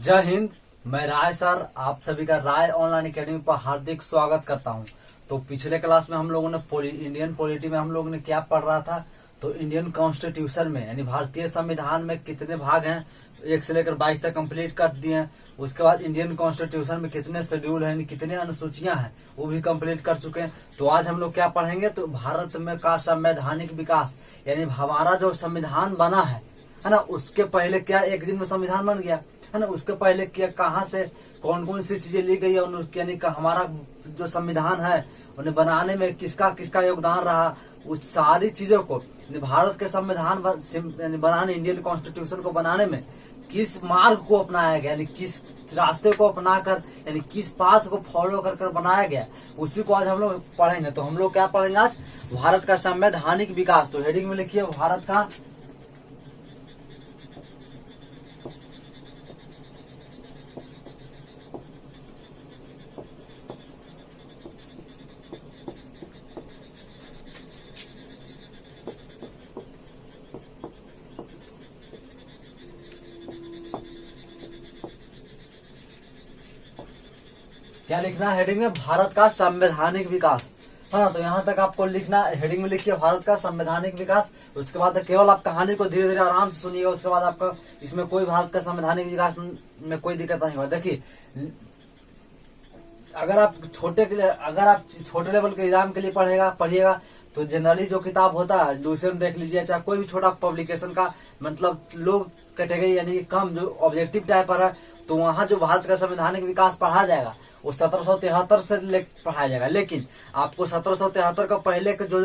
जय हिंद। मैं राय सर आप सभी का राय ऑनलाइन एकेडमी पर हार्दिक स्वागत करता हूं। तो पिछले क्लास में हम लोगों ने इंडियन पॉलिटी में हम लोगों ने क्या पढ़ रहा था। तो इंडियन कॉन्स्टिट्यूशन में यानी भारतीय संविधान में कितने भाग हैं, 1 से लेकर 22 तक कंप्लीट कर दिए हैं। उसके बाद इंडियन कॉन्स्टिट्यूशन में कितने शेड्यूल हैं, कितने अनुसूचियां हैं, वो भी कंप्लीट कर चुके हैं। तो आज हम लोग क्या पढ़ेंगे, तो भारत में का संवैधानिक विकास यानी हमारा जो संविधान बना है ना, उसके पहले क्या एक दिन में संविधान बन गया है ना, उसके पहले क्या कहाँ से कौन कौन सी चीजें ली गई है, यानी कि हमारा जो संविधान है उन्हें बनाने में किसका किसका योगदान रहा, उस सारी चीजों को भारत के संविधान बनाने, इंडियन कॉन्स्टिट्यूशन को बनाने में किस मार्ग को अपनाया गया, यानी किस रास्ते को अपनाकर, यानी किस पाथ को फॉलो कर बनाया गया, उसी को आज हम लोग पढ़ेंगे। तो हम लोग क्या पढ़ेंगे आज, भारत का संवैधानिक विकास। तो हेडिंग में लिखिए भारत का क्या लिखना है हेडिंग में, भारत का संवैधानिक विकास। हाँ, तो यहाँ तक आपको लिखना, हेडिंग में लिखिए भारत का संवैधानिक विकास। उसके बाद केवल आप कहानी को धीरे धीरे आराम से सुनिएगा। उसके बाद आपका इसमें कोई भारत का संवैधानिक विकास में कोई दिक्कत नहीं होगा। देखिए, अगर आप छोटे लेवल के एग्जाम के लिए पढ़िएगा तो जनरली जो किताब होता है, लूसेंट देख लीजिए, चाहे कोई भी छोटा पब्लिकेशन का, मतलब लोग कैटेगरी यानी कम जो ऑब्जेक्टिव टाइप पर है, तो वहां जो भारत का संवैधानिक विकास पढ़ा जाएगा वो 1773 से पढ़ाया जाएगा। लेकिन आपको 1773 का पहले के जो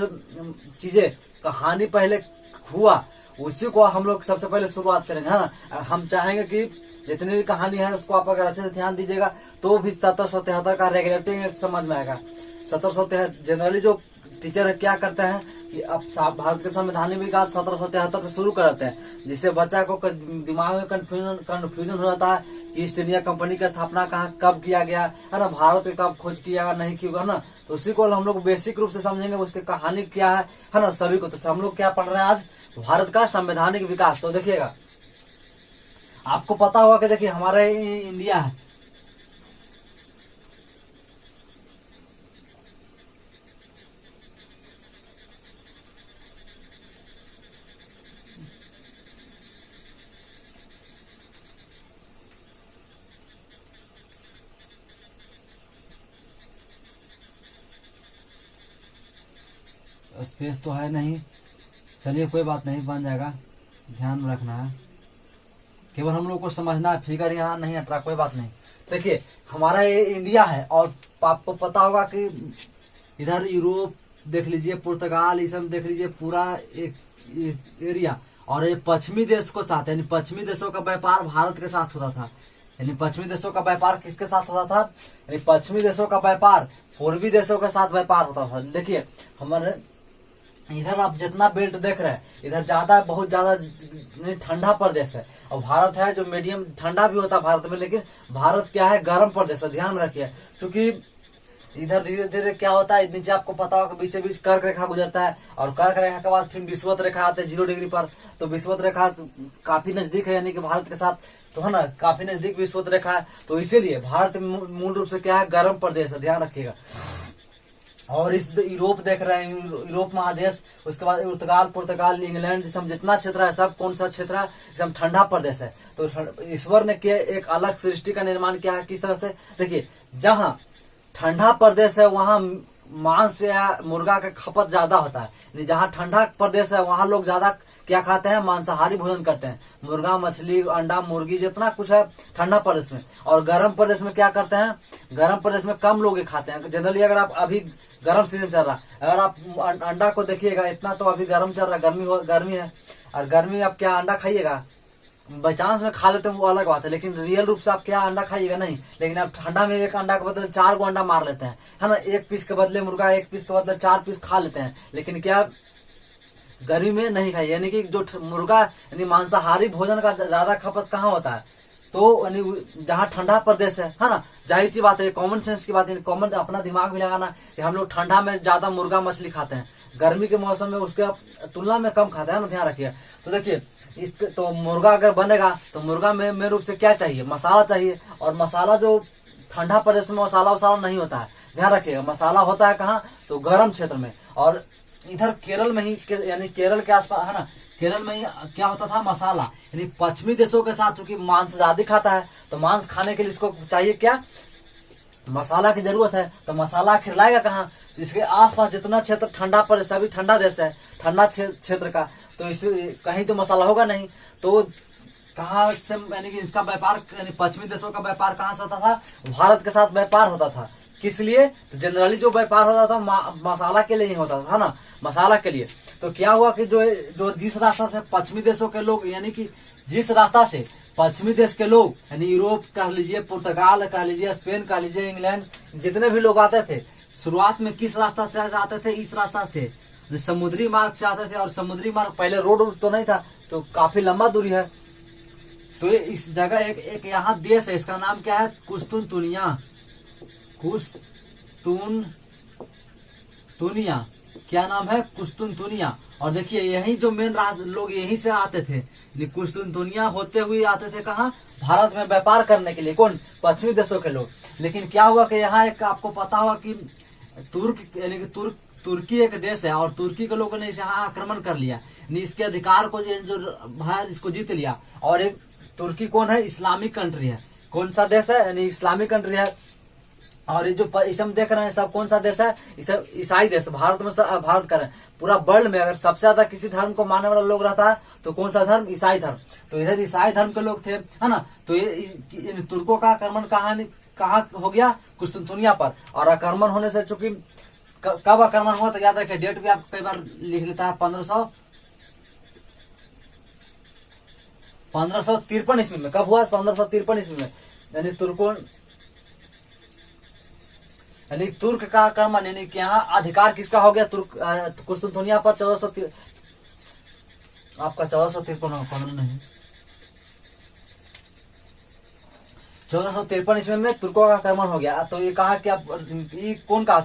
चीजें कहानी पहले हुआ, उसी को हम लोग सबसे पहले शुरुआत करेंगे, है ना। हम चाहेंगे कि जितनी भी कहानी है उसको आप अगर अच्छे से ध्यान दीजिएगा तो भी 1773 का रेगुलेटिंग समझ में आएगा। 1773 जनरली जो टीचर क्या करते हैं कि अब भारत के संवैधानिक विकास 1773 से शुरू करते हैं, जिससे बच्चा को दिमाग में कंफ्यूजन हो जाता है कि ईस्ट इंडिया कंपनी की स्थापना कब किया गया है ना, भारत के कब खोज किया गया, नहीं किया ना। तो उसी को हम लोग बेसिक रूप से समझेंगे, उसकी कहानी क्या है ना, सभी को। तो हम लोग क्या पढ़ रहे हैं आज, भारत का संवैधानिक विकास। तो देखिएगा, आपको पता होगा कि देखिए हमारे इंडिया है, स्पेस तो है नहीं, चलिए कोई बात नहीं, बन जाएगा, ध्यान में रखना है, केवल हम लोग को समझना है, फिगर यहाँ नहीं हट रहा, कोई बात नहीं। देखिए हमारा ये इंडिया है और आपको पता होगा कि इधर यूरोप देख लीजिए, पुर्तगाल, ये सब देख लीजिए, पूरा एक एरिया, और ये पश्चिमी देश को साथ, यानी पश्चिमी देशों का व्यापार भारत के साथ होता था। यानी पश्चिमी देशों का व्यापार किसके साथ होता था, यानी पश्चिमी देशों का व्यापार पूर्वी देशों के साथ व्यापार होता था। देखिए हमारे इधर आप जितना बेल्ट देख रहे हैं, इधर बहुत ज्यादा ठंडा प्रदेश है, और भारत है जो मीडियम ठंडा भी होता है भारत में, लेकिन भारत क्या है, गर्म प्रदेश है, ध्यान में रखिए। क्योंकि इधर धीरे धीरे क्या होता है, नीचे आपको पता होगा बीच बीच कर्क रेखा गुजरता है, और कर्क रेखा के बाद फिर विषुवत रेखा आते हैं 0 डिग्री पर। तो विषुवत रेखा काफी नजदीक है, यानी कि भारत के साथ, तो है ना, काफी नजदीक विषुवत रेखा है। तो इसीलिए भारत मूल रूप से क्या है, गर्म प्रदेश है, ध्यान रखिएगा। और इस यूरोप देख रहे हैं, यूरोप महादेश, उसके बाद पुर्तगाल, इंग्लैंड, सब जितना क्षेत्र है, सब कौन सा क्षेत्र है, सब ठंडा प्रदेश है। तो ईश्वर ने किया एक अलग सृष्टि का निर्माण किया है, किस तरह से, देखिए जहाँ ठंडा प्रदेश है वहाँ मांस या मुर्गा का खपत ज्यादा होता है, जहाँ ठंडा प्रदेश है वहाँ लोग ज्यादा क्या खाते हैं, मांसाहारी भोजन करते हैं, मुर्गा, मछली, अंडा, मुर्गी, जितना कुछ है ठंडा प्रदेश में। और गर्म प्रदेश में क्या करते हैं, गर्म प्रदेश में कम लोग खाते हैं जनरली। अगर आप अभी गर्म सीजन चल रहा है, अगर आप अंडा को देखिएगा, इतना तो अभी गर्म चल रहा है, गर्मी है, और गर्मी आप क्या अंडा खाइएगा, बाई चांस में खा लेते हैं वो अलग बात है, लेकिन रियल रूप से आप क्या अंडा खाइएगा नहीं। लेकिन आप ठंडा में एक अंडा के बदले 4 अंडा मार लेते हैं, है ना, 1 पीस के बदले मुर्गा, 1 पीस के बदले 4 पीस खा लेते हैं, लेकिन क्या गर्मी में नहीं खाइए। यानी कि जो मुर्गा यानी मांसाहारी भोजन का ज्यादा खपत कहाँ होता है, तो यानी जहाँ ठंडा प्रदेश है ना, जाहिर सी बात है, कॉमन सेंस की बात है, कॉमन अपना दिमाग भी लगाना कि हम लोग ठंडा में ज्यादा मुर्गा मछली खाते हैं, गर्मी के मौसम में उसके तुलना में कम खाते हैं ना, ध्यान रखिए। तो देखिए तो मुर्गा अगर बनेगा तो मुर्गा में मेन रूप से क्या चाहिए, मसाला चाहिए, और मसाला जो ठंडा प्रदेश में मसाला वसाला नहीं होता है, ध्यान रखिएगा। मसाला होता है कहाँ, तो गर्म क्षेत्र में। और इधर केरल में ही यानी केरल के आसपास है ना, केरल में ही क्या होता था, मसाला। यानी पश्चिमी देशों के साथ चूंकि मांस ज्यादा खाता है, तो मांस खाने के लिए इसको चाहिए क्या, मसाला की जरूरत है। तो मसाला खिलाएगा कहाँ, तो इसके आसपास जितना क्षेत्र ठंडा प्रदेश, अभी ठंडा देश है, ठंडा क्षेत्र का, तो इस कहीं तो मसाला होगा नहीं। तो कहाँ से यानी कि इसका व्यापार, यानी पश्चिमी देशों का व्यापार कहाँ से होता था, भारत के साथ व्यापार होता था। किस लिए, तो जनरली जो व्यापार होता था मसाला के लिए ही होता था ना, मसाला के लिए। तो क्या हुआ कि जो जिस रास्ता से पश्चिमी देशों के लोग, यानी कि जिस रास्ता से पश्चिमी देश के लोग, यानी यूरोप कह लीजिए, पुर्तगाल कह लीजिए, स्पेन कह लीजिए, इंग्लैंड, जितने भी लोग आते थे, शुरुआत में किस रास्ता से आते थे, इस रास्ता से, समुद्री मार्ग से आते थे। और समुद्री मार्ग, पहले रोड तो नहीं था, तो काफी लंबा दूरी है। तो इस जगह एक यहाँ देश है, इसका नाम क्या है, कुस्तुनतुनिया, कुस्तुनतुनिया, क्या नाम है, कुस्तुनतुनिया। और देखिए यही जो मेन लोग यहीं से आते थे, कुस्तुनतुनिया होते हुए आते थे कहाँ, भारत में व्यापार करने के लिए, कौन, पश्चिमी देशों के लोग। लेकिन क्या हुआ कि यहाँ एक आपको पता हुआ कि तुर्क, यानी कि तुर्की एक देश है, और तुर्की के लोगों ने इसे यहाँ आक्रमण कर लिया, इसके अधिकार को जो है इसको जीत लिया। और एक तुर्की कौन है, इस्लामिक कंट्री है। कौन सा देश है, यानी इस्लामिक कंट्री है। और ये जो इसे हम देख रहे हैं सब कौन सा देश है, इसे ईसाई देश। भारत में भारत का पूरा वर्ल्ड में अगर सबसे ज्यादा किसी धर्म को मानने वाला लोग रहता है तो कौन सा धर्म, ईसाई धर्म। तो इधर ईसाई धर्म के लोग थे, है ना। तो ये तुर्कों का आक्रमण कहाँ हो गया, कुस्तुनतुनिया पर। और आक्रमण होने से चूंकि कब आक्रमण हुआ, तो याद रखिए, डेट भी आप कई बार लिख लेता है, 1553 ईस्वी में। कब हुआ, 1553 ईस्वी में। यानी तुर्क का आक्रमण, यानी कि यहाँ अधिकार किसका हो गया, तुर्क कुस्तुनतुनिया पर 1453, आपका 1453 नहीं, 1453 ईस्वी में तुर्कों का आक्रमण हो गया। तो ये कहा कि आप ये कौन का,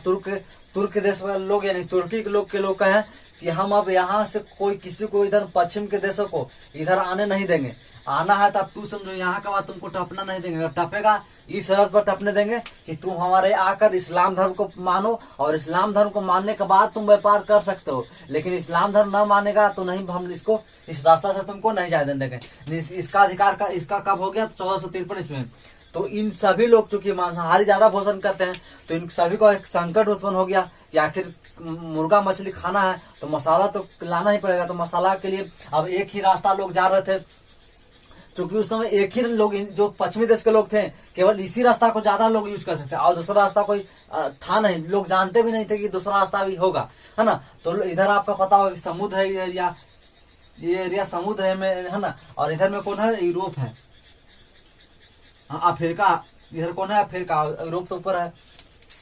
तुर्क देश वाले लोग, यानी तुर्की के लोग कहे कि हम अब यहाँ से कोई किसी को इधर पश्चिम के देशों को इधर आने नहीं देंगे। आना है तो अब तू समझो, यहाँ का बात तुमको टपना नहीं देंगे। अगर टपेगा इस शर्त पर टपने देंगे कि तुम हमारे आकर इस्लाम धर्म को मानो, और इस्लाम धर्म को मानने के बाद तुम व्यापार कर सकते हो। लेकिन इस्लाम धर्म न मानेगा तो नहीं, हम इसको इस रास्ता से तुमको नहीं जाने देंगे। इसका अधिकार का इसका कब हो गया, 1453 ईस्वी में। तो इन सभी लोग चूंकि मांसाहारी ज्यादा भोजन करते हैं, तो इन सभी को एक संकट उत्पन्न हो गया कि आखिर मुर्गा मछली खाना है तो मसाला तो लाना ही पड़ेगा। तो मसाला के लिए अब एक ही रास्ता लोग जा रहे थे, क्योंकि उस समय एक ही लोग, जो पश्चिमी देश के लोग थे, केवल इसी रास्ता को ज्यादा लोग यूज करते थे, और दूसरा रास्ता कोई था नहीं, लोग जानते भी नहीं थे कि दूसरा रास्ता भी होगा, है ना। तो इधर आपका पता होगा कि समुद्र है, ये एरिया समुद्र है ना। और इधर में कौन है, यूरोप है, अफ्रीका, इधर कौन है, अफ्रीका, यूरोप तो ऊपर है।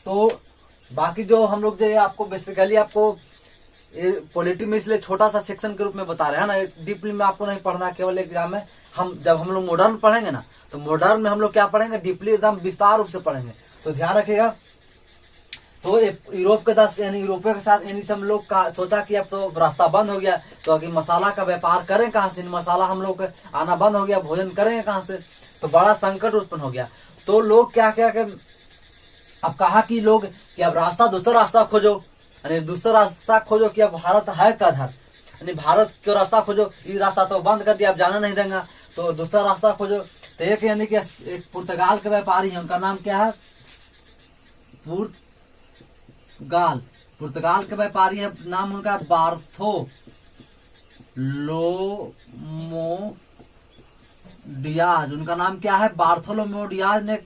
तो बाकी जो हम लोग जो आपको बेसिकली आपको पॉलिटी में इसलिए छोटा सा सेक्शन के रूप में बता रहे हैं ना, डीपली में आपको नहीं पढ़ना, केवल एग्जाम में जब हम लोग मॉडर्न पढ़ेंगे ना, तो मॉडर्न में हम लोग क्या पढ़ेंगे, डीपली एकदम विस्तार रूप से पढ़ेंगे। तो ध्यान रखिएगा। तो यूरोप के देश, यानी यूरोपियों के साथ यानी सब लोग का सोचा कि अब तो रास्ता बंद हो गया, तो अगर मसाला का व्यापार करें कहाँ से, मसाला हम लोग आना बंद हो गया, भोजन करेंगे कहाँ से, तो बड़ा संकट उत्पन्न हो गया। तो लोग क्या अब कहा कि लोग कि अब दूसरा रास्ता खोजो, यानी दूसरा रास्ता खोजो कि अब भारत है कधर, यानी भारत क्यों रास्ता खोजो, ये रास्ता तो बंद कर दिया, अब जाना नहीं देंगे, तो दूसरा रास्ता खोजो। तो एक यानी कि एक पुर्तगाल के व्यापारी है, उनका नाम क्या है, पुर्तगाल के व्यापारी है, नाम उनका बार्थोलोमो डियाज, उनका नाम क्या है, बार्थोलोमो डियाज ने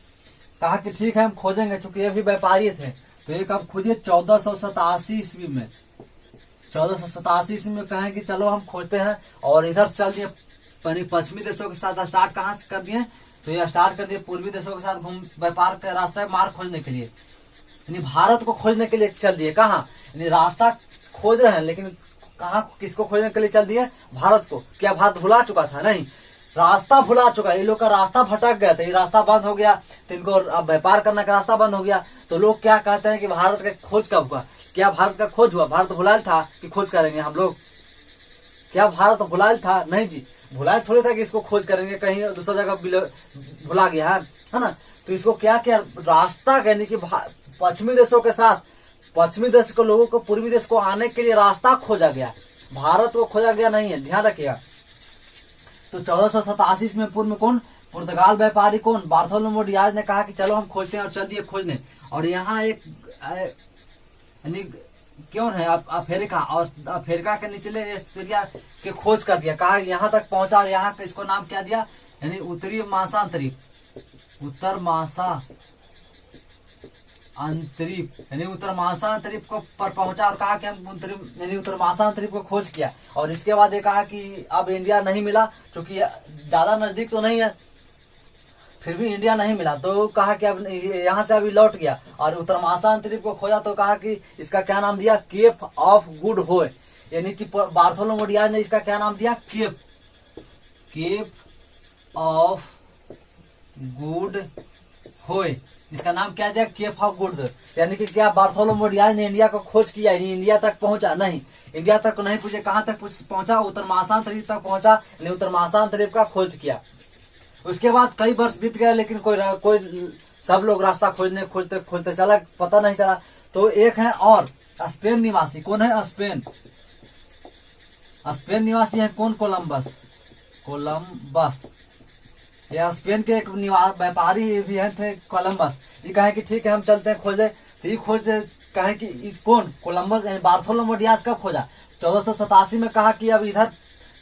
कहा कि ठीक है हम खोजेंगे, चूंकि ये भी व्यापारी थे। तो एक आप खोजिए 1487 ईस्वी में, 1487 ईस्वी में कहें कि चलो हम खोजते हैं, और इधर चल दिए पश्चिमी देशों के साथ स्टार्ट कहाँ से कर दिए, तो ये स्टार्ट कर दिए पूर्वी देशों के साथ व्यापार का रास्ता मार्ग खोजने के लिए, यानी भारत को खोजने के लिए चल दिए। कहाँ, यानी रास्ता खोज रहे हैं, लेकिन कहाँ, किसको खोजने के लिए चल दिए, भारत को। क्या भारत भुला चुका था, नहीं, रास्ता भुला चुका है, ये लोग का रास्ता भटक गया था, ये रास्ता बंद हो गया तो इनको अब व्यापार करने का रास्ता बंद हो गया। तो लोग क्या कहते हैं कि भारत का खोज कब हुआ? क्या भारत का खोज हुआ? भारत भुलायल था कि खोज करेंगे हम लोग? क्या भारत भुलायल था? नहीं जी, भुलायल थोड़ी था कि इसको खोज करेंगे, कहीं दूसरा जगह भुला गया है ना। तो इसको क्या किया, रास्ता यानी कि पश्चिमी देशों के साथ पश्चिमी देश के लोगों को पूर्वी देश को आने के लिए रास्ता खोजा गया, भारत को खोजा गया नहीं है, ध्यान रखिएगा। तो 1487 ईस्वी में पूर्व में कौन, पुर्तगाल व्यापारी कौन, बार्थोलोमेव डियाज ने कहा कि चलो हम खोजते हैं, और चल दिए खोजने। और यहाँ एक यानी क्यों है अफ्रीका, और अफ्रीका के निचले एस्ट्रेलिया के खोज कर दिया, कहा यहाँ तक पहुंचा, यहाँ इसको नाम क्या दिया, यानी उत्तरी महासांतरीप, उत्तर महासांतरीप, यानी उत्तर महासांतरीप को पर पहुंचा और कहा कि हम उत्तर महासांतरीप को खोज किया। और इसके बाद ये कहा कि अब इंडिया नहीं मिला, क्योंकि ज्यादा नजदीक तो नहीं है, फिर भी इंडिया नहीं मिला, तो कहा कि अब यहाँ से अभी लौट गया। और उत्तर महासांतरीप को खोजा तो कहा कि इसका क्या नाम दिया, केप ऑफ गुड होय, यानी कि बार्थोलोमेव डियाज ने इसका क्या नाम दिया, केप ऑफ गुड होय, इसका नाम क्या दिया, केप ऑफ गुड। यानी कि क्या बार्थोलोमेव डियाज ने इंडिया को खोज किया, इंडिया तक पहुंचा नहीं, इंडिया तक नहीं पूछे, कहां तक पहुंचा, उत्तर महासांतरीप तक पहुंचा, यानी उत्तर महासांतरीप का खोज किया। उसके बाद कई वर्ष बीत गए, लेकिन कोई सब लोग रास्ता खोजते खोजते चला, पता नहीं चला। तो एक है और स्पेन निवासी, कौन है, स्पेन निवासी है कौन, कोलंबस। यह स्पेन के एक व्यापारी भी है थे, कोलंबस। ये कहे कि ठीक है हम चलते हैं खोजे, तो ये खोज कहे कि कौन, कोलंबस यानी बार्थोलोमेव डियाज कब खोजा, 1487 में। कहा कि अब इधर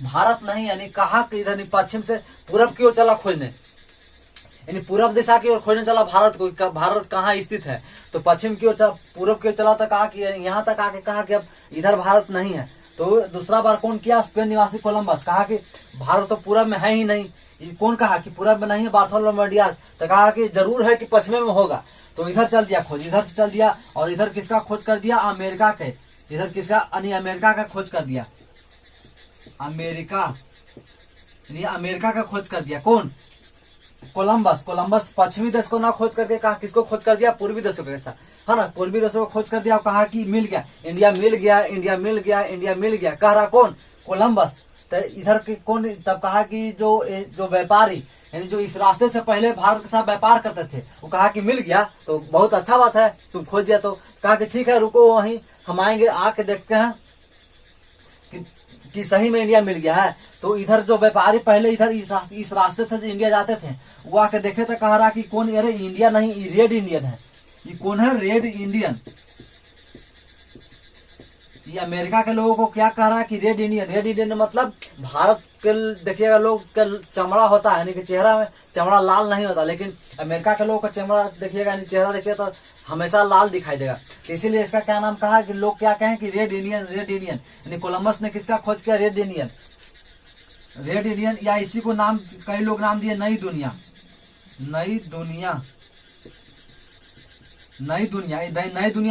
भारत नहीं, यानी कहा कि इधर पश्चिम से पूरब की ओर चला खोजने, यानी पूरब दिशा की ओर खोजने चला भारत को, भारत कहाँ स्थित है। तो पश्चिम की ओर पूरब की ओर चला, तो कहा कि यहाँ तक आके कहा कि अब इधर भारत नहीं है। तो दूसरा बार कौन किया, स्पेन निवासी कोलंबस। कहा कि भारत तो पूरब में है ही नहीं, ये कौन कहा कि पूरब में नहीं है, बार्थोलोमेव डियाज। तो कहा कि जरूर है कि पश्चिम में होगा, तो इधर चल दिया खोज, इधर से चल दिया। और इधर किसका खोज कर दिया, अमेरिका के, इधर किसका, अमेरिका का खोज कर दिया, अमेरिका का खोज कर दिया, कौन, कोलंबस पश्चिमी देश को ना खोज करके कहा किसको खोज कर दिया, पूर्वी देशों के साथ, है ना, पूर्वी देशों को खोज कर दिया। और कहा कि मिल गया, इंडिया मिल गया, इंडिया मिल गया, इंडिया मिल गया, कह रहा कौन, कोलंबस। तो इधर के कौन, तब कहा कि जो व्यापारी, यानी जो इस रास्ते से पहले भारत के साथ व्यापार करते थे, वो कहा कि मिल गया तो बहुत अच्छा बात है, तुम खोज दिया। तो कहा कि ठीक है रुको, वहीं हम आएंगे, आके देखते हैं कि सही में इंडिया मिल गया है। तो इधर जो व्यापारी पहले इधर इस रास्ते से इंडिया जाते थे, वो आके देखे तो कह रहा कि कौन, अरे इंडिया नहीं, ये रेड इंडियन है। ये कौन है, रेड इंडियन। ये अमेरिका के लोगों को क्या कह रहा है कि रेड इंडियन मतलब भारत के, देखिएगा लोग का चमड़ा होता है, यानी कि चेहरा में चमड़ा लाल नहीं होता, लेकिन अमेरिका के लोगों का चमड़ा देखिएगा, चेहरा देखिएगा तो हमेशा लाल दिखाई देगा। इसीलिए इसका क्या नाम कहा कि लोग क्या कहें कि रेड इंडियन, यानी कोलंबस ने किसका खोज किया, रेड इंडियन, या इसी को नाम कई लोग नाम दिए नई दुनिया। नई दुनिया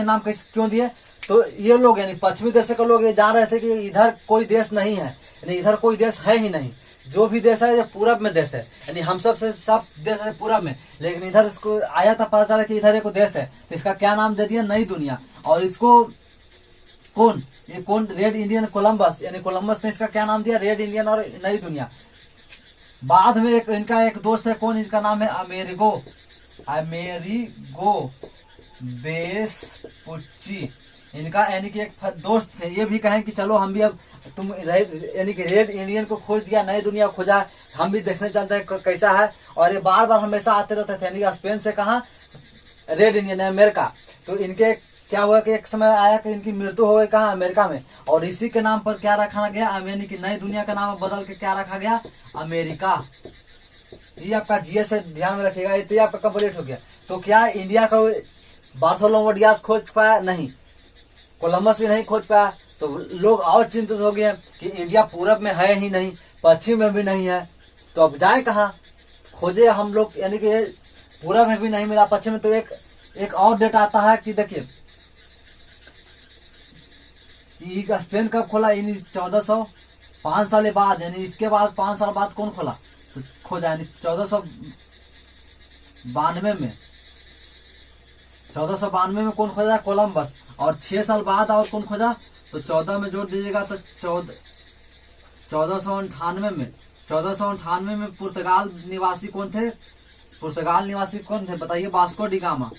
नाम क्यों दिए, तो ये लोग यानी पश्चिमी देश के लोग ये जान रहे थे कि इधर कोई देश नहीं है, यानी इधर कोई देश है ही नहीं, जो भी देश है ये पूरब में देश है, यानी हम सब देश है पूरब में, लेकिन इधर इसको आया था पता चला कि इधर एक देश है, तो इसका क्या नाम दे दिया, नई दुनिया। और इसको कौन, ये कौन, रेड इंडियन, कोलंबस, यानी कोलंबस ने इसका क्या नाम दिया, रेड इंडियन और नई दुनिया। बाद में इनका एक दोस्त है, कौन, इसका नाम है अमेरिगो वेस्पुच्ची। इनका यानी कि एक दोस्त थे, ये भी कहें कि चलो हम भी अब तुम यानी कि रेड इंडियन को खोज दिया, नई दुनिया खोजा, हम भी देखने चलते हैं कैसा है। और ये बार बार हमेशा आते रहते थे, यानी स्पेन से कहा रेड इंडियन है अमेरिका। तो इनके क्या हुआ कि एक समय आया कि इनकी मृत्यु हो गई कहा, अमेरिका में। और इसी के नाम पर क्या रखा गया, यानी कि नई दुनिया का नाम बदल के क्या रखा गया, अमेरिका। ये आपका जीएस से ध्यान में रखिएगा, ये तो आपका कंप्लीट हो गया। तो क्या इंडिया का बार्थोलोमेव डियाज खोज पाया, नहीं, कोलंबस भी नहीं खोज पाया। तो लोग और चिंतित हो गए कि इंडिया पूरब में है ही नहीं, पश्चिम में भी नहीं है, तो अब जाए कहाँ खोजे हम लोग, यानी कि पूरब में भी नहीं मिला, पश्चिम में। तो एक और डेट आता है कि देखिए स्पेन कब खोला, इन 1405 साल बाद, यानी इसके बाद 5 साल बाद कौन खोला, तो खोजा, यानी 1492 में 1492 में कौन खोजा? कोलंबस। और 6 साल बाद और कौन खोजा? तो 14 में जोड़ दीजिएगा तो 1498 में 1498 में पुर्तगाल निवासी कौन थे? पुर्तगाल निवासी कौन थे बताइए? Vasco D gamma.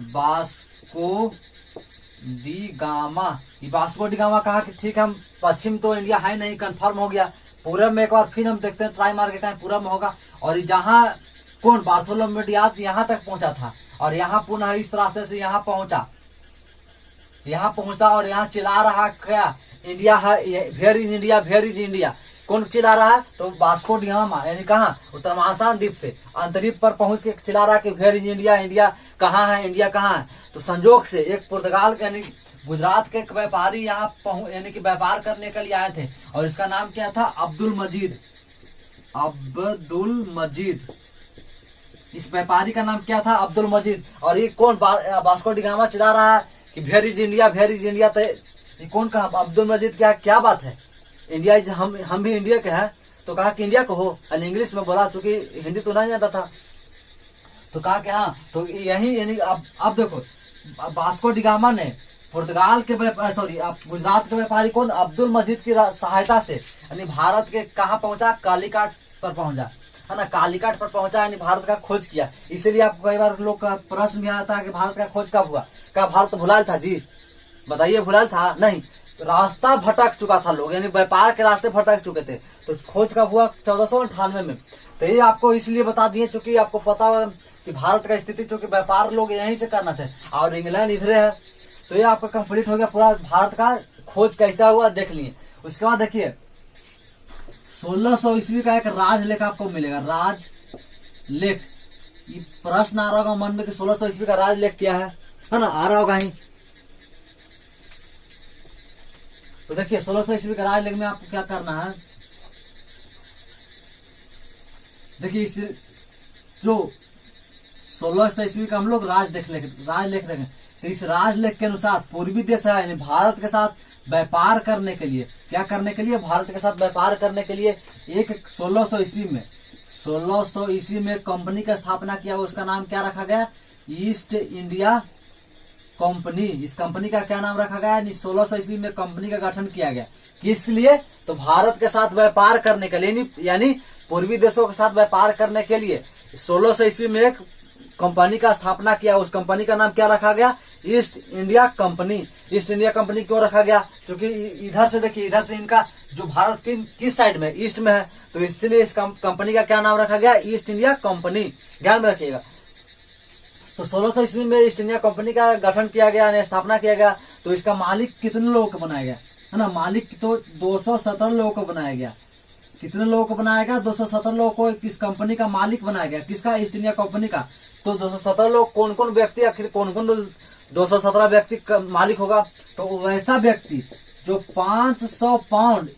Vasco D gamma. ये वास्को डी गामा कहा कि ठीक है हम पश्चिम तो इंडिया है नहीं, कंफर्म हो गया। पूरब में एक बार फिर हम देखते हैं, ट्राई मार के कहें पूरब में होगा। और जहां कौन? बार्थोलोमेव डियाज यहाँ तक पहुंचा था और यहाँ पुनः इस रास्ते से यहाँ पहुंचा, यहाँ पहुंचता और यहाँ चिल्ला रहा क्या? इंडिया है, where is India, where is India. कौन चिल्ला रहा है? तो वास्को डी गामा, यानी कहा उत्तर महासागरीय द्वीप से अंतरिक्ष पर पहुंच के चिल्ला रहा कि वेयर इज इंडिया, इंडिया कहाँ है, इंडिया कहाँ है। तो संजोग से एक पुर्तगाल के यानी गुजरात के व्यापारी यहाँ यानी कि व्यापार करने के लिए आए थे और इसका नाम क्या था? अब्दुल मजीद। अब्दुल मजीद, इस व्यापारी का नाम क्या था? अब्दुल मजीद। और ये कौन? वास्को डी गामा चिल्ला रहा है कि where is India, where is India. तो ये कौन कहा? अब्दुल मजीद। क्या बात है? इंडिया इज हम भी इंडिया के हैं। तो कहा कि इंडिया को हो, इंग्लिश में बोला, चूंकि हिंदी तो नहीं आता था। तो कहा कि हाँ, तो यही यानी अब देखो, वास्को डी गामा ने पुर्तगाल के गुजरात के व्यापारी कौन? अब्दुल मजीद की सहायता से यानी भारत के कहाँ पहुंचा? कालीकाट पर पहुंचा, है ना। कालीकाट पर पहुंचा यानी भारत का खोज किया। इसीलिए आपको कई बार लोग का प्रश्न भी आता है कि भारत का खोज कब हुआ? क्या भारत भुलाल था? जी बताइए, भुलाल था? नहीं, रास्ता भटक चुका था लोग, यानी व्यापार के रास्ते भटक चुके थे। तो खोज कब हुआ? 1498 में। तो ये आपको इसलिए बता दिए चूंकि आपको पता है कि भारत का स्थिति, चूंकि व्यापार लोग यहीं से करना चाहिए और इंग्लैंड इधर है। तो ये आपका कंप्लीट हो गया, पूरा भारत का खोज कैसा हुआ देख लिए। उसके बाद देखिए 1600 ईस्वी का एक राजलेख आपको मिलेगा, राजलेख। ये प्रश्न आ रहा होगा मन में कि 1600 ईस्वी का राजलेख क्या है ना? आ रहा होगा ही। तो देखिए 1600 ईस्वी का राजलेख में आपको क्या करना है? देखिए इस जो 1600 ईस्वी का हम लोग राजलेख देखें, तो इस राजलेख के अनुसार पूर्वी देश है यानी भारत के साथ व्यापार करने के लिए, क्या करने के लिए? भारत के साथ व्यापार करने के लिए एक 1600 ईस्वी में कंपनी का स्थापना किया। उसका नाम क्या रखा गया? East India company. इस कंपनी का क्या नाम रखा गया? 1600 ईस्वी में कंपनी का गठन किया गया। किस लिए? तो भारत के साथ व्यापार करने के लिए, यानी पूर्वी देशों के साथ व्यापार करने के लिए 1600 ईस्वी में एक कंपनी का स्थापना किया। उस कंपनी का नाम क्या रखा गया? East India company. East India company क्यों रखा गया? क्योंकि इधर से देखिए, इधर से इनका जो भारत किस साइड में? ईस्ट में है, तो इसलिए इस कंपनी का क्या नाम रखा गया? East India company. ध्यान में रखिएगा। तो 1600 ईस्वी में ईस्ट इंडिया कंपनी का गठन किया गया, यानी स्थापना किया गया। तो इसका मालिक कितने लोगों को बनाया गया, है ना? मालिक तो 217 लोगों को बनाया गया। कितने लोगों को बनाया गया? 217 लोगों को किस कंपनी का मालिक बनाया गया? किसका? ईस्ट इंडिया कंपनी का। तो 217 लोग कौन कौन व्यक्ति, आखिर कौन कौन 217 व्यक्ति का मालिक होगा? तो वैसा व्यक्ति जो 500 पाउंड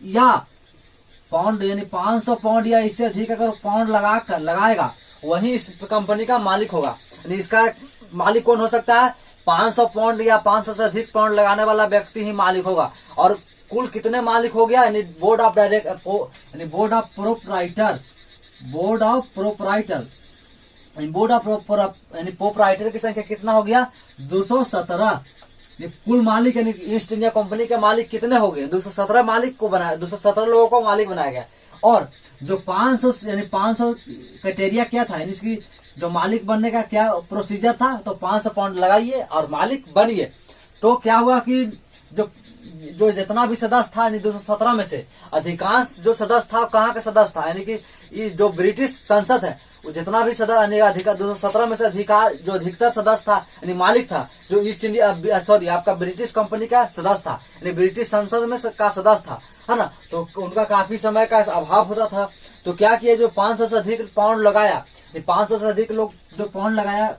यानी 500 पाउंड या इससे अधिक अगर पाउंड लगाएगा, वही इस कंपनी का मालिक होगा। यानी इसका मालिक कौन हो सकता है? 500 पाउंड या 500 से अधिक पाउंड लगाने वाला व्यक्ति ही मालिक होगा। और कुल कितने मालिक हो गया? यानी बोर्ड ऑफ प्रोपराइटर की संख्या कितना हो गया? 217। कुल मालिक यानी ईस्ट इंडिया कंपनी के मालिक कितने हो गए? 217 मालिक को बनाया, 217 लोगों को मालिक बनाया गया। और जो 500 यानी 500 क्राइटेरिया क्या था, यानी इसकी जो मालिक बनने का क्या प्रोसीजर था? तो 500 पाउंड लगाइए और मालिक बनिए। तो क्या हुआ कि जो जितना भी सदस्य था, यानी 217 में से अधिकांश जो सदस्य था कहाँ का सदस्य था? यानी कि ये जो ब्रिटिश संसद है, वो जितना भी सदस्य 217 में से अधिकतर सदस्य था, यानी मालिक था, जो ईस्ट इंडिया आपका ब्रिटिश कंपनी का सदस्य था, यानी ब्रिटिश संसद में का सदस्य था, है ना। तो उनका काफी समय का अभाव होता था। तो क्या किया? जो 500 से अधिक पाउंड लगाया, 500 से अधिक लोग जो पाउंड लगाया,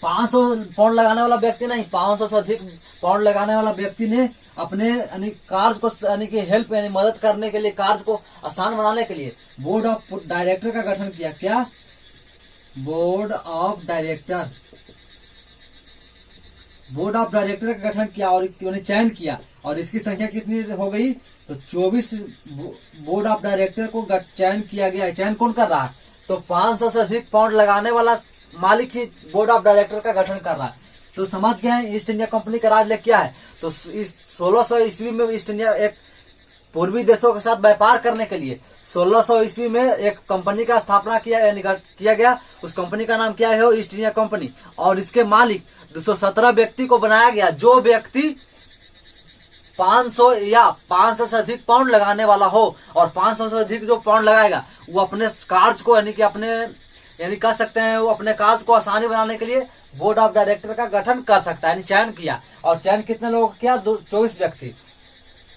500 पाउंड लगाने वाला व्यक्ति नहीं, 500 से अधिक पाउंड लगाने वाला व्यक्ति ने अपने यानी कार्य को यानी कि हेल्प यानी मदद करने के लिए, कार्य को आसान बनाने के लिए बोर्ड ऑफ डायरेक्टर का गठन किया। क्या? बोर्ड ऑफ डायरेक्टर का गठन किया और चयन किया। और इसकी संख्या कितनी हो गई, तो 24 बोर्ड ऑफ डायरेक्टर को चयन किया गया है। चयन कौन कर रहा है, तो 500 से अधिक पाउंड लगाने वाला मालिक ही बोर्ड ऑफ डायरेक्टर का गठन कर रहा है। तो समझ गए हैं ईस्ट इंडिया कंपनी का राज क्या है। तो इस 1600 ईस्वी में ईस्ट इंडिया एक पूर्वी देशों के साथ व्यापार करने के लिए 1600 ईस्वी में एक कंपनी का स्थापना किया गया। उस कंपनी का नाम क्या है, ईस्ट इंडिया कंपनी। और इसके मालिक 217 व्यक्ति को बनाया गया। जो व्यक्ति 500 या 500 से अधिक पाउंड लगाने वाला हो, और 500 से अधिक जो पाउंड लगाएगा वो अपने कार्य को यानी कह सकते हैं वो अपने कार्य को आसानी बनाने के लिए बोर्ड ऑफ डायरेक्टर का गठन कर सकता है, यानी चयन किया। और चयन कितने लोगों का किया, 24 व्यक्ति।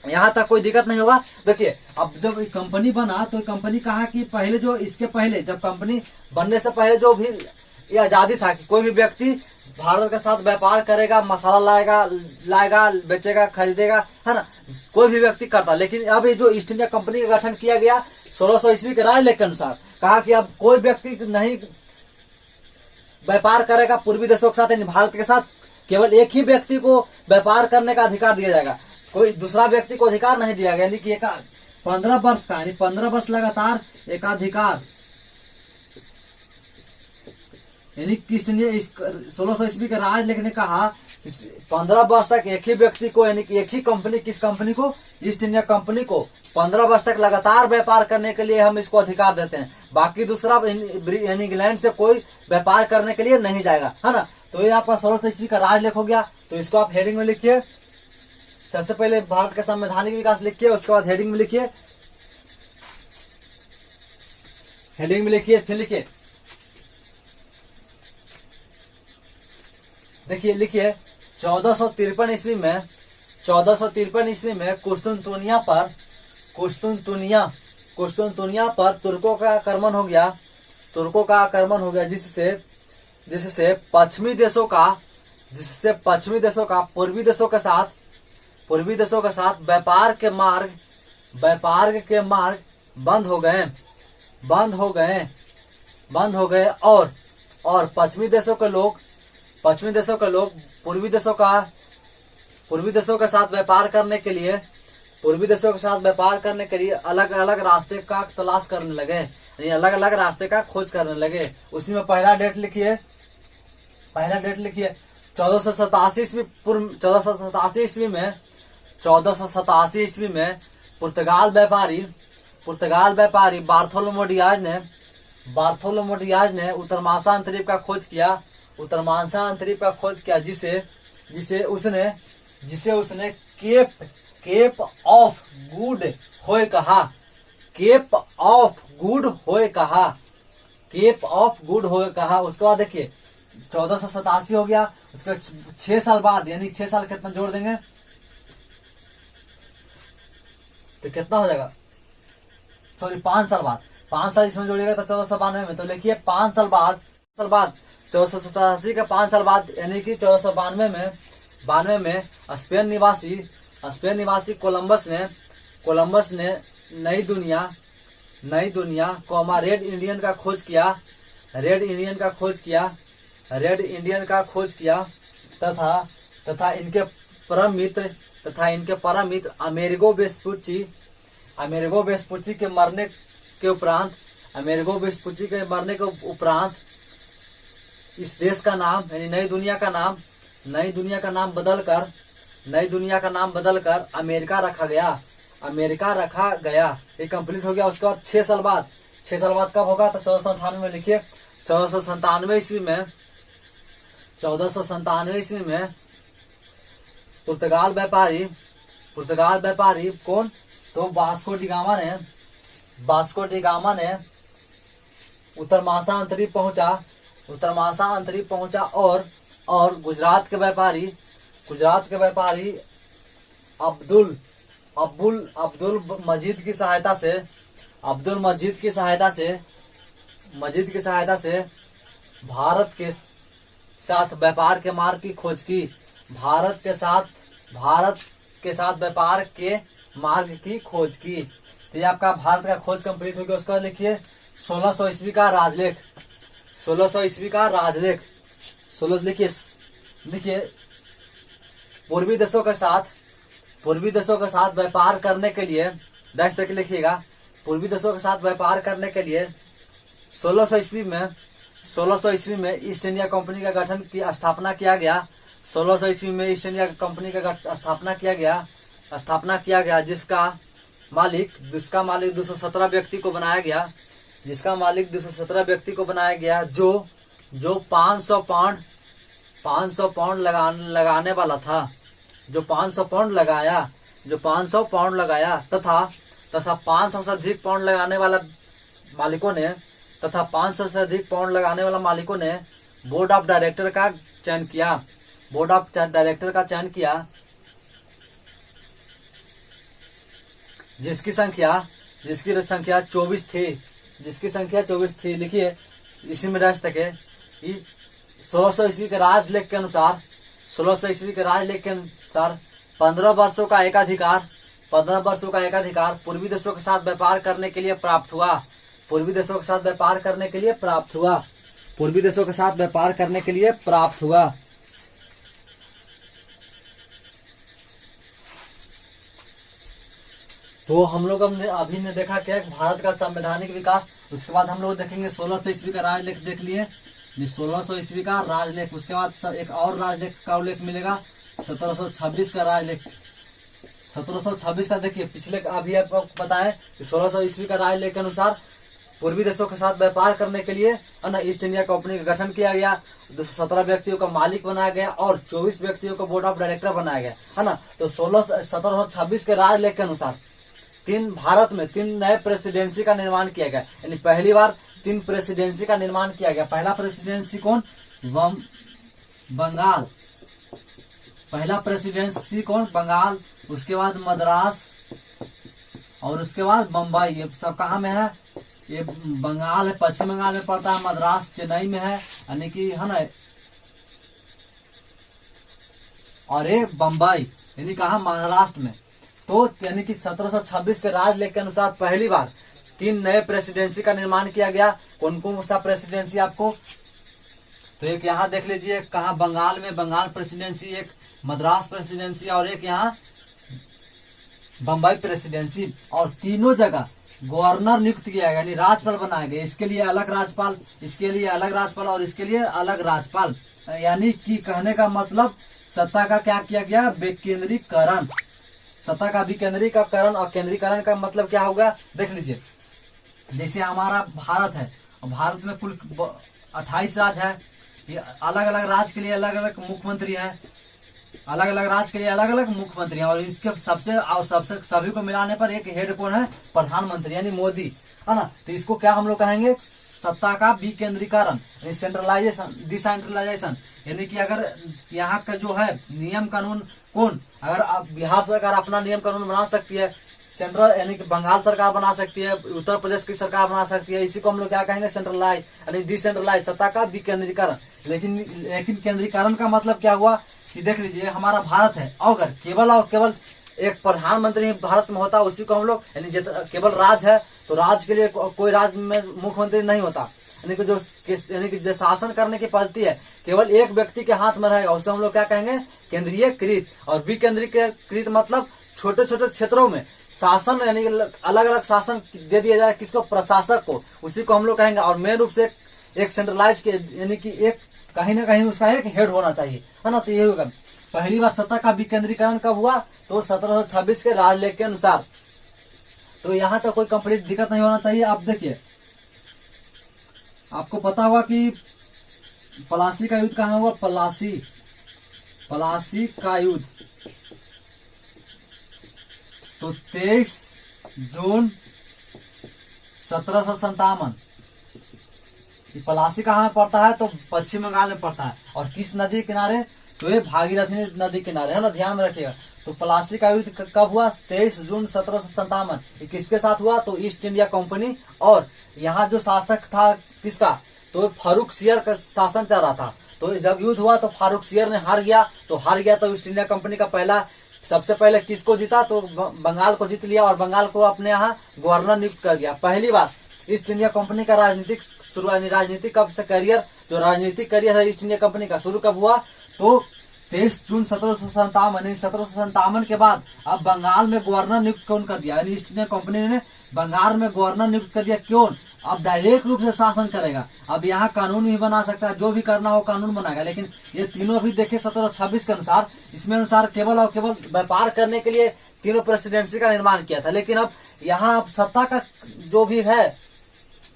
यहाँ तक कोई दिक्कत नहीं होगा। देखिए अब जब कंपनी बना तो कंपनी कहा कि पहले जो इसके पहले जब कंपनी बनने से पहले जो भी ये आजादी था कि कोई भी व्यक्ति भारत के साथ व्यापार करेगा, मसाला लाएगा, बेचेगा, खरीदेगा, है ना, कोई भी व्यक्ति करता। लेकिन अब ये जो ईस्ट इंडिया कंपनी का गठन किया गया 1600 ईस्वी के राजलेख के अनुसार, कहा कि अब कोई व्यक्ति नहीं व्यापार करेगा पूर्वी देशों के साथ, यानी भारत के साथ। केवल एक ही व्यक्ति को व्यापार करने का अधिकार दिया जाएगा, कोई दूसरा व्यक्ति को अधिकार नहीं दिया गया। यानी कि 15 वर्ष का, यानी 15 वर्ष लगातार एकाधिकार, यानी ईस्ट इंडिया 1600 ईस्वी के राजलेख ने कहा 15 वर्ष तक एक ही व्यक्ति को, यानी कि एक ही कंपनी, किस कंपनी को, ईस्ट इंडिया कंपनी को 15 वर्ष तक लगातार व्यापार करने के लिए हम इसको अधिकार देते हैं। बाकी दूसरा यानी इंग्लैंड से कोई व्यापार करने के लिए नहीं जाएगा, है ना। तो ये आपका 1600 ईस्वी का राजलेख हो गया। तो इसको आप हेडिंग में लिखिए। सबसे पहले भारत का संवैधानिक विकास लिखिए, उसके बाद हेडिंग में लिखिए, हेडिंग में लिखिए, फिर लिखिए, देखिए लिखिए 1453 ईस्वी में, 1453 ईस्वी में कुस्तुनतुनिया पर तुर्कों का आक्रमण हो गया, जिससे पश्चिमी देशों का पूर्वी देशों के साथ व्यापार के मार्ग बंद हो गए और पश्चिमी देशों के लोग पूर्वी देशों के साथ व्यापार करने के लिए अलग अलग रास्ते का तलाश करने लगे, यानी अलग अलग रास्ते का खोज करने लगे। उसी में पहला डेट लिखिए 1487 ईस्वी में पुर्तगाल व्यापारी बार्थोलोमो डियाज ने उत्तरमासा अंतरीप का खोज किया, जिसे उसने केप ऑफ गुड होए कहा। उसके बाद देखिए 1487 हो गया। उसके 6 साल बाद, यानी 6 साल कितना जोड़ देंगे तो कितना हो जाएगा, 5 साल बाद, 5 साल इसमें जोड़िएगा तो 1492 में। तो लिखिए 5 साल बाद 1487 के 5 साल बाद, यानी कि 1492 में स्पेन निवासी कोलंबस ने नई दुनिया रेड इंडियन का खोज किया तथा इनके परम मित्र अमेरिगो वेस्पुची के मरने के उपरांत इस देश का नाम, यानी नई दुनिया का नाम बदलकर अमेरिका रखा गया। ये कंप्लीट हो गया। उसके बाद 6 साल बाद कब होगा, तो 1498 में लिखिए। 1497 ईस्वी में पुर्तगाल व्यापारी कौन, तो वास्को डिगामा ने उत्तरमासा अंतरिक्ष पहुंचा और गुजरात के व्यापारी अब्दुल मजीद की सहायता से भारत के साथ व्यापार के मार्ग की खोज की। भारत के साथ व्यापार के मार्ग की खोज की। तो ये आपका भारत का खोज कंप्लीट हो गया। उसके बाद लिखिए 1600 ईस्वी का राजलेख। 16 लिखिए पूर्वी देशों पूर्वी देशों के साथ व्यापार करने के लिए, नेक्स्ट तक लिखिएगा, पूर्वी देशों के साथ व्यापार करने के लिए 1600 ईस्वी में ईस्ट इंडिया कंपनी का गठन की स्थापना किया गया। 1600 ईस्वी में ईस्ट इंडिया कंपनी का स्थापना किया गया, जिसका मालिक 217 व्यक्ति को बनाया गया, जिसका मालिक 217 व्यक्ति को बनाया गया, जो 500 पाउंड लगाने वाला था, जो 500 पाउंड लगाया तथा 500 से अधिक पाउंड लगाने वाला मालिकों ने बोर्ड ऑफ डायरेक्टर का चयन किया, जिसकी संख्या 24 थी। लिखिए इसी में रह सके। 1600 ईस्वी के राजलेख के अनुसार 15 वर्षों का एकाधिकार पूर्वी देशों के साथ व्यापार करने के लिए प्राप्त हुआ। तो हम लोग अभी ने देखा क्या भारत का संवैधानिक विकास। उसके बाद हम लोग देखेंगे 1600 ईस्वी का राजलेख देख लिए, 1600 ईस्वी का राजलेख। उसके बाद एक और राजलेख का उल्लेख मिलेगा 1726 का राजलेख। 1726 का देखिए, पिछले अभी आपको बताएं कि 1600 ईस्वी का राजलेख के अनुसार पूर्वी देशों के साथ व्यापार करने के लिए ईस्ट इंडिया कंपनी का गठन किया गया, 217 व्यक्तियों का मालिक बनाया गया और 24 व्यक्तियों को बोर्ड ऑफ डायरेक्टर बनाया गया, है ना। तो 1726 के राजलेख के अनुसार भारत में 3 नए प्रेसिडेंसी का निर्माण किया गया, यानी पहली बार 3 प्रेसिडेंसी का निर्माण किया गया। पहला प्रेसिडेंसी कौन? बंगाल। पहला प्रेसिडेंसी कौन? बंगाल। उसके बाद मद्रास और उसके बाद बम्बई। ये सब कहाँ में है? ये बंगाल है, पश्चिम बंगाल में पड़ता है। मद्रास चेन्नई में है, यानी कि है ना। और ये बम्बई यानी कहा? महाराष्ट्र में। तो यानी कि 1726 के राजलेख के अनुसार पहली बार 3 नए प्रेसिडेंसी का निर्माण किया गया। कौन कौन सा प्रेसिडेंसी आपको? तो एक यहाँ देख लीजिए, कहा? बंगाल में बंगाल प्रेसिडेंसी, एक मद्रास प्रेसिडेंसी और एक यहाँ बम्बई प्रेसिडेंसी। और तीनों जगह गवर्नर नियुक्त किया गया, यानी राज्यपाल बनाया गया। इसके लिए अलग राज्यपाल, इसके लिए अलग राज्यपाल और इसके लिए अलग राज्यपाल। यानी कि कहने का मतलब सत्ता का क्या किया गया? विकेंद्रीकरण। सत्ता का विकेंद्रीकरण। और केंद्रीकरण का मतलब क्या होगा? देख लीजिए, जैसे हमारा भारत है, भारत में कुल 28 राज्य है। ये अलग अलग राज्य के लिए अलग अलग मुख्यमंत्री है, अलग अलग राज्य के लिए अलग अलग मुख्यमंत्री हैं। और इसके सबसे सभी को मिलाने पर एक हेड कौन है? प्रधानमंत्री, यानी मोदी, है ना। तो इसको क्या हम लोग कहेंगे? सत्ता का विकेंद्रीकरण, सेंट्रलाइजेशन, डिसेंट्रलाइजेशन। यानी कि अगर यहाँ का जो है नियम कानून कौन? अगर बिहार सरकार अपना नियम कानून बना सकती है, सेंट्रल यानी कि बंगाल सरकार बना सकती है, उत्तर प्रदेश की सरकार बना सकती है, इसी को हम लोग क्या कहेंगे? सेंट्रलाइज यानी डिसेंट्रलाइज, सत्ता का विकेंद्रीकरण। लेकिन केंद्रीकरण का मतलब क्या हुआ कि देख लीजिए, हमारा भारत है, अगर केवल और केवल एक प्रधानमंत्री भारत में होता, उसी को हम लोग यानी केवल राज है, तो राज के लिए कोई राज्य में मुख्यमंत्री नहीं होता, यानी कि जो शासन करने की पद्धति है केवल एक व्यक्ति के हाथ में रहेगा, उसे हम लोग क्या कहेंगे? केंद्रीयकृत। और विकेंद्रीकृत मतलब छोटे छोटे क्षेत्रों में शासन, यानी अलग अलग शासन दे दिया जाए, किसको? प्रशासक को, उसी को हम लोग कहेंगे। और मेन रूप से एक सेंट्रलाइज के, यानी कि एक कहीं ना कहीं उसका एक हेड होना चाहिए, है ना। तो ये होगा पहली बार सत्ता का विकेंद्रीकरण कब हुआ? तो 1726 के राजलेख के अनुसार। तो यहाँ तक कोई कंप्लीट दिक्कत नहीं होना चाहिए। आप देखिए, आपको पता होगा कि पलासी का युद्ध कहाँ हुआ? पलासी का युद्ध तो 23 जून 1757। पलासी कहाँ पड़ता है? तो पश्चिम बंगाल में पड़ता है। और किस नदी के किनारे? तो ये भागीरथी नदी किनारे, है ना, ध्यान में रखिएगा। तो पलासी का युद्ध कब हुआ? 23 जून 1757। ये किसके साथ हुआ? तो ईस्ट इंडिया कंपनी। और यहाँ जो शासक था किसका? तो फारूक सियर का शासन चल रहा था। तो जब युद्ध हुआ तो फारूक सियर ने हार गया। तो ईस्ट इंडिया कंपनी का सबसे पहले किसको जीता? तो बंगाल को जीत लिया और बंगाल को अपने यहाँ गवर्नर नियुक्त कर दिया। पहली बार ईस्ट इंडिया कंपनी का राजनीतिक कब से करियर, जो राजनीतिक करियर है ईस्ट इंडिया कंपनी का, शुरू कब हुआ? तो 23 जून 1757 के बाद अब बंगाल में गवर्नर नियुक्त कौन कर दिया, यानी ईस्ट इंडिया कंपनी ने बंगाल में गवर्नर नियुक्त कर दिया। क्यों? अब डायरेक्ट रूप से शासन करेगा। अब यहाँ कानून भी बना सकता है, जो भी करना हो कानून बनाएगा। लेकिन ये तीनों भी देखे 1726 के अनुसार, इसमें अनुसार केवल और केवल व्यापार करने के लिए तीनों प्रेसिडेंसी का निर्माण किया था। लेकिन अब यहाँ अब सत्ता का जो भी है,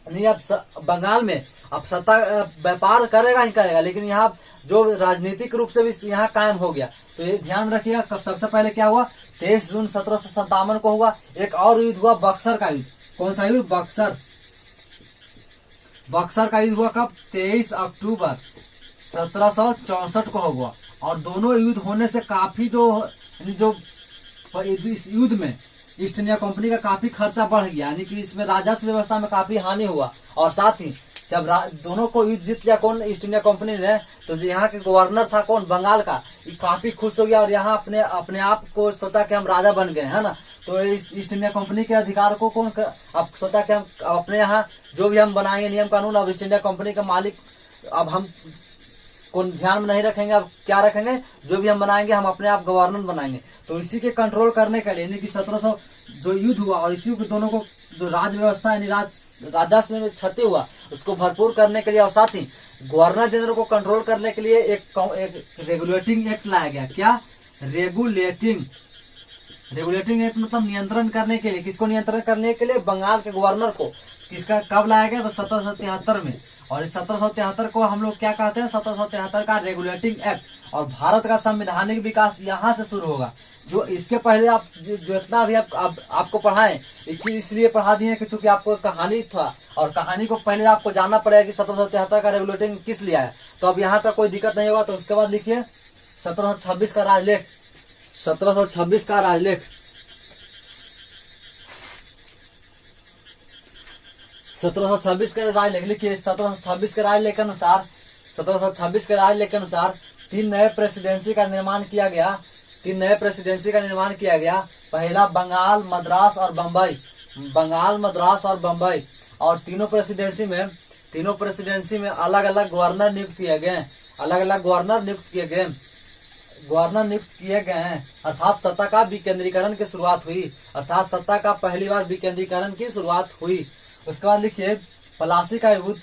नहीं अब बंगाल में अब सत्ता व्यापार करेगा ही करेगा, लेकिन यहाँ जो राजनीतिक रूप से भी यहाँ कायम हो गया। तो ये ध्यान रखिएगा। कब सबसे पहले क्या हुआ? 23 जून 1757 को हुआ। एक और युद्ध हुआ, बक्सर का युद्ध। कौन सा युद्ध? बक्सर का युद्ध हुआ कब? 23 अक्टूबर 1764 को हुआ। और दोनों युद्ध होने से काफी जो इस युद्ध में ईस्ट इंडिया कंपनी का काफी खर्चा बढ़ गया, यानी कि इसमें राजस्व व्यवस्था में काफी हानि हुआ। और साथ ही जब दोनों को युद्ध जीत लिया कौन? ईस्ट इंडिया कंपनी ने, तो जो यहाँ के गवर्नर था कौन? बंगाल का, ये काफी खुश हो गया और यहाँ अपने आप को सोचा कि हम राजा बन गए, है ना। तो ईस्ट इंडिया कंपनी के अधिकार को कौन अब सोचा कि हम अपने यहाँ जो भी हम बनाएंगे नियम कानून, अब ईस्ट इंडिया कंपनी का मालिक अब हम कौन ध्यान में नहीं रखेंगे। अब क्या रखेंगे? जो भी हम बनाएंगे हम अपने आप गवर्नर बनाएंगे। तो इसी के कंट्रोल करने के लिए, यानी कि 1700 जो युद्ध हुआ और इसी को दोनों को जो राज व्यवस्था यानी राजस्व में क्षति हुआ उसको भरपूर करने के लिए, और साथ ही गवर्नर जनरल को कंट्रोल करने के लिए एक रेगुलेटिंग एक्ट लाया गया। क्या? रेगुलेटिंग एक्ट मतलब नियंत्रण करने के लिए। किसको नियंत्रण करने के लिए? बंगाल के गवर्नर को। किसका कब लाया गया? तो 1773 में। और इस 1773 को हम लोग क्या कहते हैं? 1773 का रेगुलेटिंग एक्ट। और भारत का संवैधानिक विकास यहाँ से शुरू होगा। जो इसके पहले आप जो इतना भी आपको पढ़ाएं, इसलिए पढ़ा दिए कि चूंकि आपको कहानी था और कहानी को पहले आपको जानना पड़ेगा कि 1773 का रेगुलेटिंग किस लिए आया। तो अब यहाँ तक कोई दिक्कत नहीं होगा। तो उसके बाद लिखिए 1726 का राजलेख। 1726 का राजलेख 1726 के राजलेख लिखिए। 1726 के राजलेख के अनुसार 1726 के राजलेख के अनुसार 3 नए प्रेसिडेंसी का निर्माण किया गया। 3 नए प्रेसिडेंसी का निर्माण किया गया। पहला बंगाल, मद्रास और बम्बई। बंगाल, मद्रास और बम्बई। और तीनों प्रेसिडेंसी में अलग अलग गवर्नर नियुक्त किए गए। अलग अलग गवर्नर नियुक्त किए गए हैं। अर्थात सत्ता का विकेंद्रीकरण की शुरुआत हुई। अर्थात सत्ता का पहली बार विकेंद्रीकरण की शुरुआत हुई। उसके बाद लिखिए प्लासी का युद्ध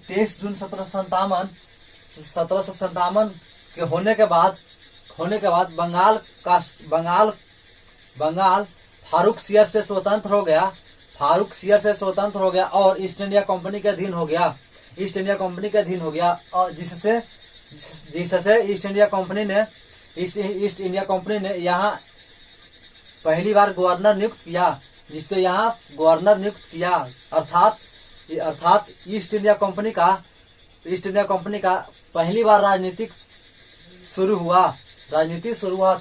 23 जून 1757 के होने के बाद बंगाल फारूक सियर से स्वतंत्र हो गया और ईस्ट इंडिया कंपनी के अधीन हो गया। और जिससे ईस्ट इंडिया कंपनी ने यहाँ पहली बार गवर्नर नियुक्त किया। अर्थात ईस्ट इंडिया कंपनी का पहली बार राजनीति शुरू हुआ। तो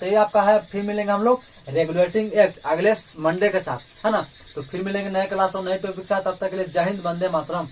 ये आपका है। फिर मिलेंगे हम लोग रेगुलेटिंग एक्ट अगले मंडे के साथ, है ना। तो फिर मिलेंगे नए क्लास और नए टॉपिक के साथ। तब तक के लिए जय हिंद, वंदे मातरम।